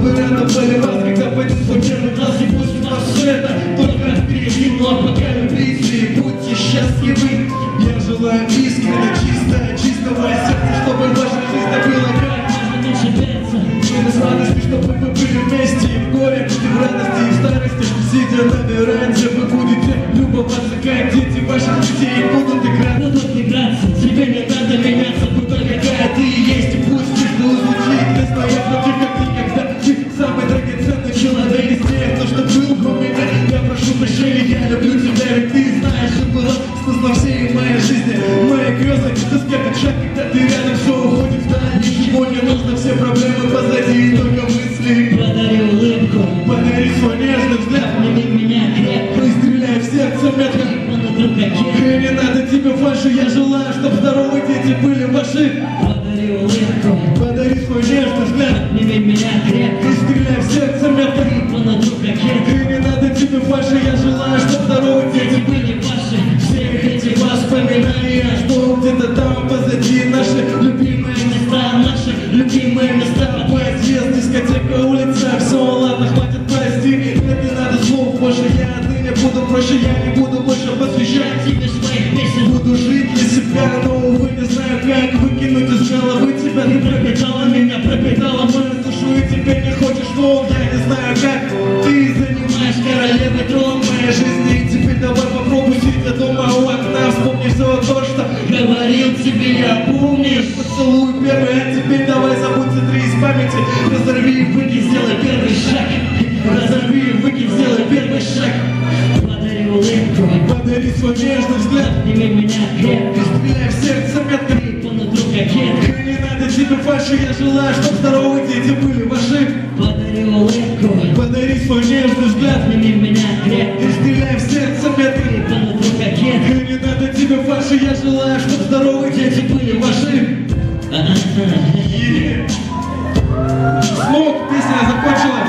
Рядом были вас, когда пойдет свой первый класс, и пусть у нас все это только впереди, но пока любите и будьте счастливы. Я желаю искренне, чистого сердца, чтобы в вашей жизни было как можно меньше перца. И с радостью, чтобы вы были вместе и в горе, и в радости, и в старости. Сидя на веранде, вы будете любоваться, как дети ваших детей будут играться. Тебе не надо меняться, будь только какая ты есть. И пусть чисто звучит, не стоят люди, как никогда. Ты самый драгоценный человек из тех, кто что был у меня. Я прошу прощения, я люблю тебя, ведь ты знаешь, что было вкусно всей моей жизни. Мои грезы, доска шаг, когда ты рядом, все уходит вдаль. Ничего не нужно, все проблемы позади, и только мысли. Подари улыбку, подари свой нежный взгляд. Обними меня крепко и стреляй в сердце метко. И не надо тебе фальши, я желаю, чтобы здоровые дети были ваши. Подари улыбку, подари свой нежный взгляд. Обними меня крепко и стреляй в сердце метко. И не надо тебе фальши, я желаю, чтобы здоровые дети были ваши. Всех этих воспоминаний, что где-то там позади наши любимые места, наши любимые места. Подъезд, дискотека, улица, все, ладно, хватит, прости. Не надо слов больше, я отныне буду проще, я не буду больше посвящать тебе своих песен. Буду жить для себя, но, увы, не знаю как выкинуть из головы тебя. Ты пропитала меня, пропитала мою душу, и теперь не хочешь слов, я не знаю как. Ты занимаешь королевой трон моей жизни, и теперь давай попробуй, сидя дома у окна, вспомни все то, что говорил тебе, я помнишь. Поцелуй первый, а теперь давай забудь, сотри из памяти. Разорви, выкинь, сделай первый шаг. Разорви, выкинь, сделай первый шаг. Подари улыбку, подари свой нежный взгляд. Обними меня крепко, стреляй в сердце метко. И не надо тебе фальши, я желаю, чтобы здоровые дети были ваши. Подари улыбку, подари свой нежный взгляд. Обними меня крепко и стреляй в сердце метко. И не надо тебе фальши, я желаю, чтобы здоровые дети были ваши. Смог, песня закончилась.